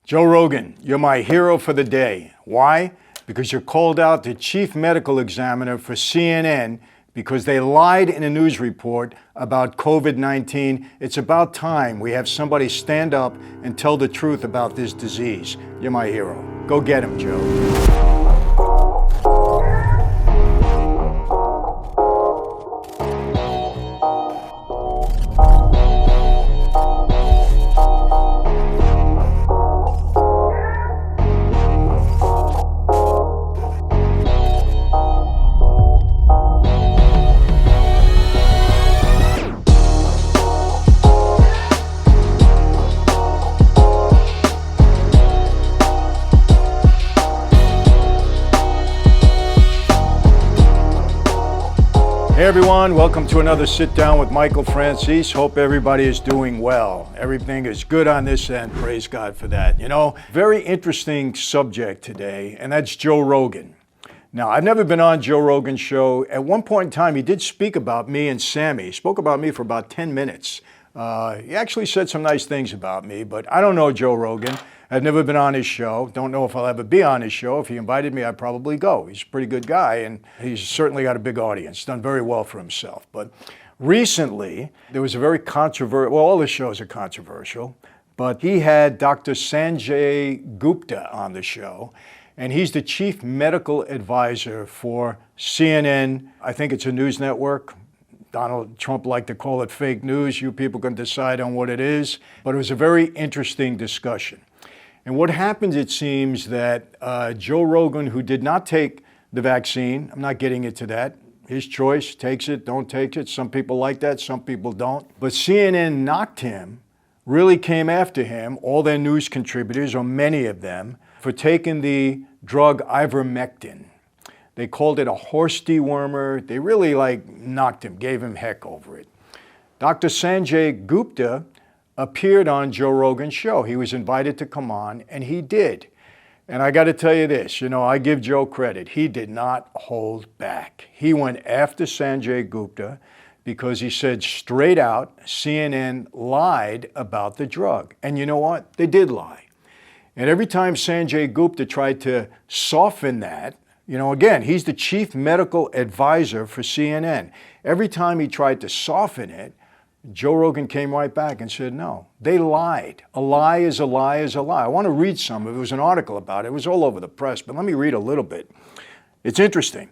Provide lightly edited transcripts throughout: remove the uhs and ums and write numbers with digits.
Joe Rogan, you're my hero for the day. Why? Because you're called out the chief medical examiner for CNN because they lied in a news report about COVID-19. It's about time we have somebody stand up and tell the truth about this disease. You're my hero. Go get him, Joe. Hey everyone, welcome to another sit down with Michael Franzese. Hope everybody is doing well. Everything is good on this end, praise God for that. You know, very interesting subject today, and that's Joe Rogan. Now, I've never been on Joe Rogan's show. At one point in time, he did speak about me and Sammy. He spoke about me for about 10 minutes. He actually said some nice things about me, but I don't know Joe Rogan. I've never been on his show. Don't know if I'll ever be on his show. If he invited me, I'd probably go. He's a pretty good guy, and he's certainly got a big audience. Done very well for himself. But recently, there was a very controversial, well, all the shows are controversial, but he had Dr. Sanjay Gupta on the show, and he's the chief medical advisor for CNN. I think it's a news network. Donald Trump liked to call it fake news. You people can decide on what it is. But it was a very interesting discussion. And what happened, it seems, that Joe Rogan, who did not take the vaccine, I'm not getting into that, his choice, takes it, don't take it. Some people like that, some people don't. But CNN knocked him, really came after him, all their news contributors, or many of them, for taking the drug ivermectin. They called it a horse dewormer. They really knocked him, gave him heck over it. Dr. Sanjay Gupta appeared on Joe Rogan's show. He was invited to come on, and he did. And I got to tell you this, I give Joe credit. He did not hold back. He went after Sanjay Gupta because he said straight out, CNN lied about the drug. And you know what? They did lie. And every time Sanjay Gupta tried to soften that, again, he's the chief medical advisor for CNN. Every time he tried to soften it, Joe Rogan came right back and said, no, they lied. A lie is a lie is a lie. I want to read some of it. It was an article about it. It was all over the press, but let me read a little bit. It's interesting.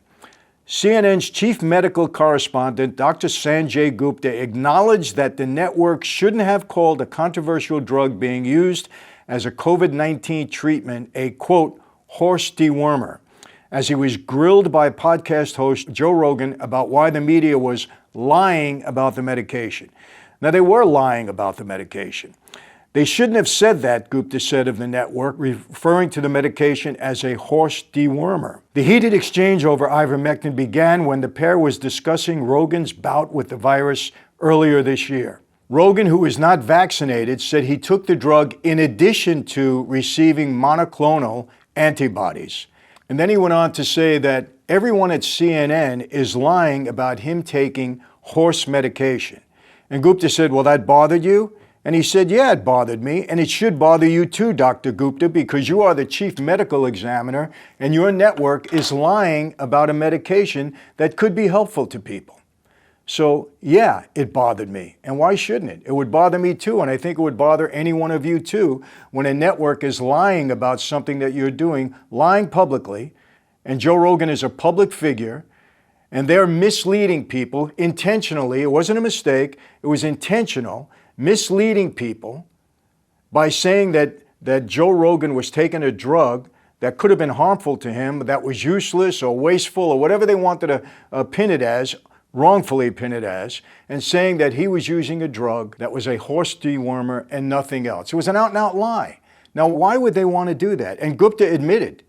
CNN's chief medical correspondent, Dr. Sanjay Gupta, acknowledged that the network shouldn't have called a controversial drug being used as a COVID-19 treatment a, quote, horse dewormer, as he was grilled by podcast host Joe Rogan about why the media was lying about the medication. Now, they were lying about the medication. They shouldn't have said that, Gupta said of the network, referring to the medication as a horse dewormer. The heated exchange over ivermectin began when the pair was discussing Rogan's bout with the virus earlier this year. Rogan, who is not vaccinated, said he took the drug in addition to receiving monoclonal antibodies. And then he went on to say that everyone at CNN is lying about him taking horse medication. And Gupta said, well, that bothered you? And he said, yeah, it bothered me. And it should bother you too, Dr. Gupta, because you are the chief medical examiner and your network is lying about a medication that could be helpful to people. So, yeah, it bothered me. And why shouldn't it? It would bother me too, and I think it would bother any one of you too when a network is lying about something that you're doing, lying publicly, and Joe Rogan is a public figure, and they're misleading people intentionally. It wasn't a mistake. It was intentional, misleading people by saying that Joe Rogan was taking a drug that could have been harmful to him, that was useless or wasteful or whatever they wanted to pin it as, wrongfully pin it as, and saying that he was using a drug that was a horse dewormer and nothing else. It was an out-and-out lie. Now, why would they want to do that? And Gupta admitted.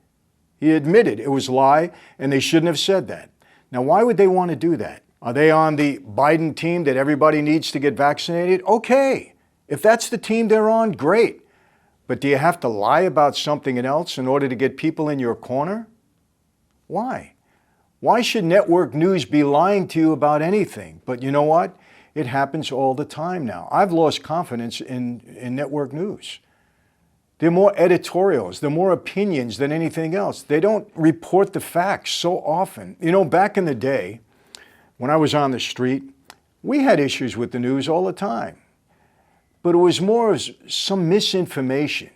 He admitted it was a lie, and they shouldn't have said that. Now, why would they want to do that? Are they on the Biden team that everybody needs to get vaccinated? Okay. If that's the team they're on, great. But do you have to lie about something else in order to get people in your corner? Why? Why should network news be lying to you about anything? But you know what? It happens all the time now. I've lost confidence in network news. They're more editorials, they're more opinions than anything else. They don't report the facts so often. You know, back in the day, when I was on the street, we had issues with the news all the time. But it was more of some misinformation.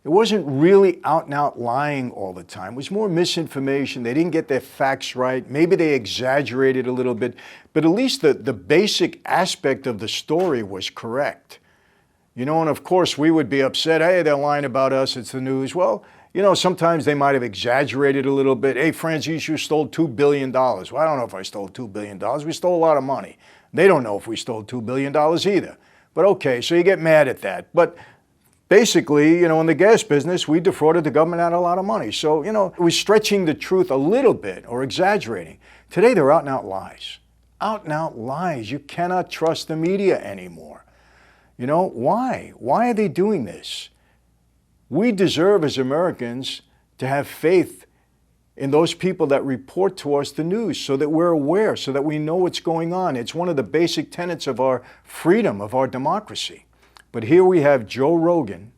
It wasn't really out and out lying all the time. It was more misinformation. They didn't get their facts right. Maybe they exaggerated a little bit, but at least the basic aspect of the story was correct. You know, and of course we would be upset, hey, they're lying about us, it's the news. Well, you know, sometimes they might have exaggerated a little bit. Hey, Franzese, you stole $2 billion. Well, I don't know if I stole $2 billion. We stole a lot of money. They don't know if we stole $2 billion either. But okay, so you get mad at that. But basically, you know, in the gas business, we defrauded the government out of a lot of money. So, you know, we're stretching the truth a little bit or exaggerating. Today, they're out and out lies. Out and out lies. You cannot trust the media anymore. You know, why? Why are they doing this? We deserve as Americans to have faith in those people that report to us the news so that we're aware, so that we know what's going on. It's one of the basic tenets of our freedom, of our democracy. But here we have Joe Rogan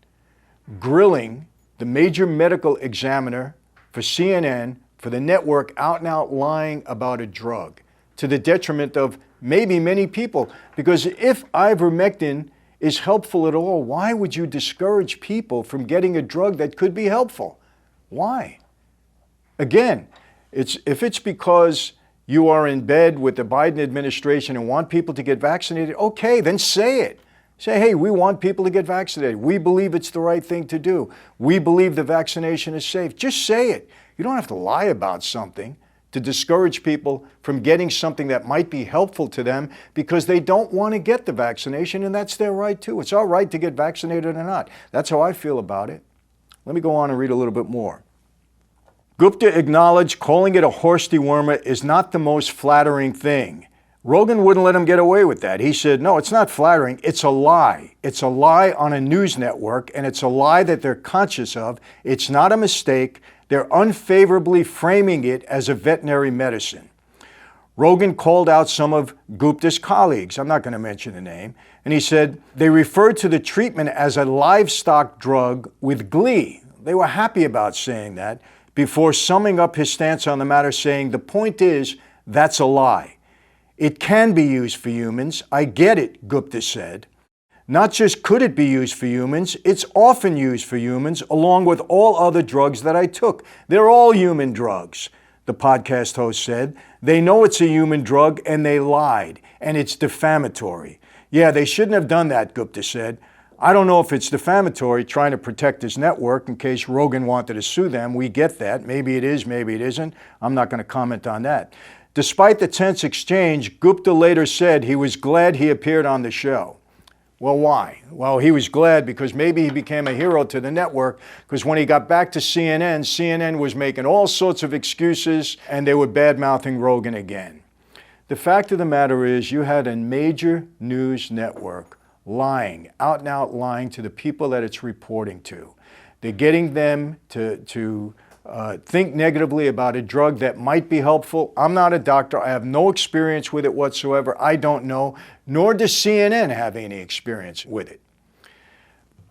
grilling the major medical examiner for CNN, for the network, out and out lying about a drug to the detriment of maybe many people. Because if ivermectin is helpful at all, why would you discourage people from getting a drug that could be helpful? Why? Again, if it's because you are in bed with the Biden administration and want people to get vaccinated, okay, then say it. Say, hey, we want people to get vaccinated. We believe it's the right thing to do. We believe the vaccination is safe. Just say it. You don't have to lie about something to discourage people from getting something that might be helpful to them because they don't want to get the vaccination, and that's their right too. It's our right to get vaccinated or not. That's how I feel about it. Let me go on and read a little bit more. Gupta acknowledged calling it a horse dewormer is not the most flattering thing. Rogan wouldn't let him get away with that. He said, no, it's not flattering. It's a lie. It's a lie on a news network, and it's a lie that they're conscious of. It's not a mistake. They're unfavorably framing it as a veterinary medicine. Rogan called out some of Gupta's colleagues. I'm not going to mention the name. And he said, they referred to the treatment as a livestock drug with glee. They were happy about saying that before summing up his stance on the matter, saying, the point is, that's a lie. It can be used for humans. I get it, Gupta said. Not just could it be used for humans, it's often used for humans along with all other drugs that I took. They're all human drugs, the podcast host said. They know it's a human drug and they lied, and it's defamatory. Yeah, they shouldn't have done that, Gupta said. I don't know if it's defamatory, trying to protect his network in case Rogan wanted to sue them. We get that. Maybe it is, maybe it isn't. I'm not going to comment on that. Despite the tense exchange, Gupta later said he was glad he appeared on the show. Well, why? Well, he was glad because maybe he became a hero to the network, because when he got back to CNN, CNN was making all sorts of excuses and they were bad-mouthing Rogan again. The fact of the matter is you had a major news network lying, out and out lying to the people that it's reporting to. They're getting them to think negatively about a drug that might be helpful. I'm not a doctor. I have no experience with it whatsoever. I don't know, nor does CNN have any experience with it.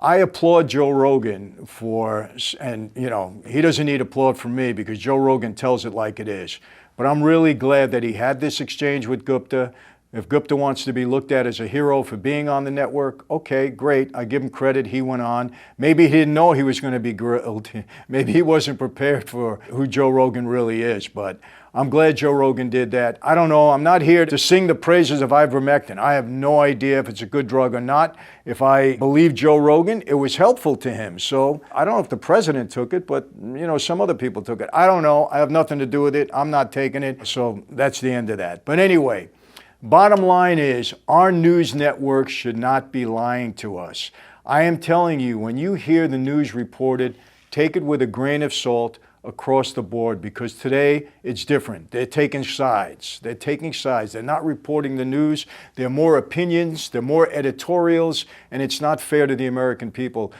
I applaud Joe Rogan for, and you know, he doesn't need applaud from me because Joe Rogan tells it like it is. But I'm really glad that he had this exchange with Gupta. If Gupta wants to be looked at as a hero for being on the network, okay, great. I give him credit. He went on. Maybe he didn't know he was going to be grilled. Maybe he wasn't prepared for who Joe Rogan really is. But I'm glad Joe Rogan did that. I don't know. I'm not here to sing the praises of ivermectin. I have no idea if it's a good drug or not. If I believe Joe Rogan, it was helpful to him. So I don't know if the president took it, but you know, some other people took it. I don't know. I have nothing to do with it. I'm not taking it. So that's the end of that. But anyway, bottom line is our news networks should not be lying to us. I am telling you, when you hear the news reported, take it with a grain of salt across the board, because today it's different. They're taking sides. They're taking sides. They're not reporting the news. They're more opinions. They're more editorials, and it's not fair to the American people.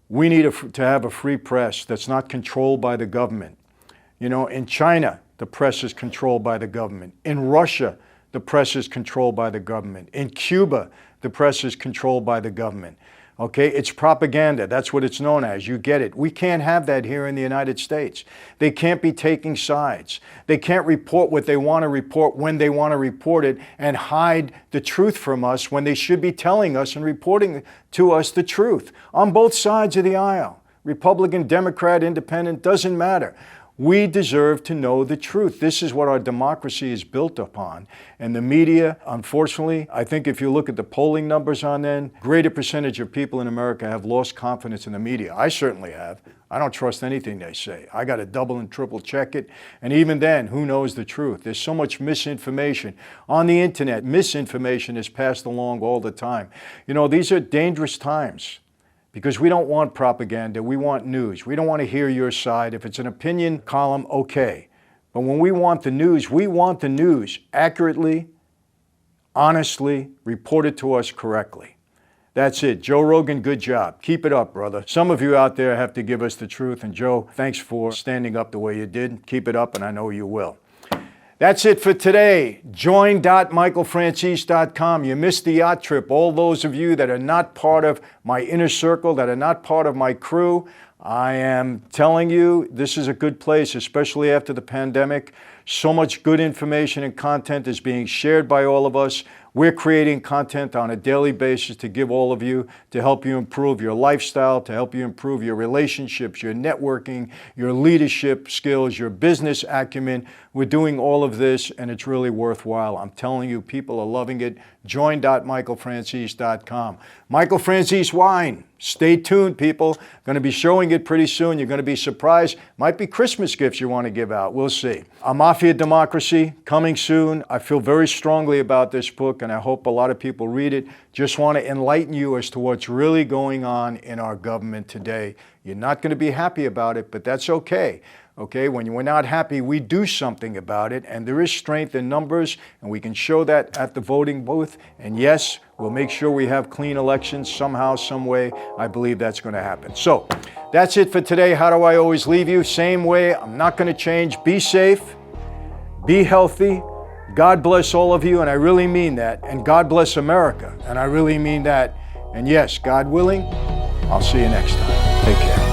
We need to have a free press that's not controlled by the government. You know, in China, the press is controlled by the government. In Russia, the press is controlled by the government. In Cuba, the press is controlled by the government. Okay, it's propaganda. That's what it's known as. You get it. We can't have that here in the United States. They can't be taking sides. They can't report what they want to report when they want to report it and hide the truth from us when they should be telling us and reporting to us the truth on both sides of the aisle. Republican, Democrat, Independent, doesn't matter. We deserve to know the truth. This is what our democracy is built upon. And the media, unfortunately, I think if you look at the polling numbers on them, greater percentage of people in America have lost confidence in the media. I certainly have. I don't trust anything they say. I got to double and triple check it. And even then, who knows the truth? There's so much misinformation on the internet. Misinformation is passed along all the time. You know, these are dangerous times. Because we don't want propaganda, we want news. We don't want to hear your side. If it's an opinion column, okay. But when we want the news accurately, honestly, reported to us correctly. That's it. Joe Rogan, good job. Keep it up, brother. Some of you out there have to give us the truth. And Joe, thanks for standing up the way you did. Keep it up, and I know you will. That's it for today. Join.michaelfranzese.com. You missed the yacht trip. All those of you that are not part of my inner circle, that are not part of my crew, I am telling you, this is a good place, especially after the pandemic. So much good information and content is being shared by all of us. We're creating content on a daily basis to give all of you, to help you improve your lifestyle, to help you improve your relationships, your networking, your leadership skills, your business acumen. We're doing all of this, and it's really worthwhile. I'm telling you, people are loving it. Join.michaelfranzese.com. Michael Franzese Wine. Stay tuned, people. Going to be showing it pretty soon. You're going to be surprised. Might be Christmas gifts you want to give out. We'll see. A Mafia Democracy coming soon. I feel very strongly about this book, and I hope a lot of people read it. Just want to enlighten you as to what's really going on in our government today. You're not going to be happy about it, but that's okay. Okay, when we're not happy, we do something about it, and there is strength in numbers, and we can show that at the voting booth. And yes, we'll make sure we have clean elections somehow, some way. I believe that's going to happen. So that's it for today. How do I always leave you? Same way. I'm not going to change. Be safe. Be healthy. God bless all of you, and I really mean that. And God bless America, and I really mean that. And yes, God willing, I'll see you next time. Take care.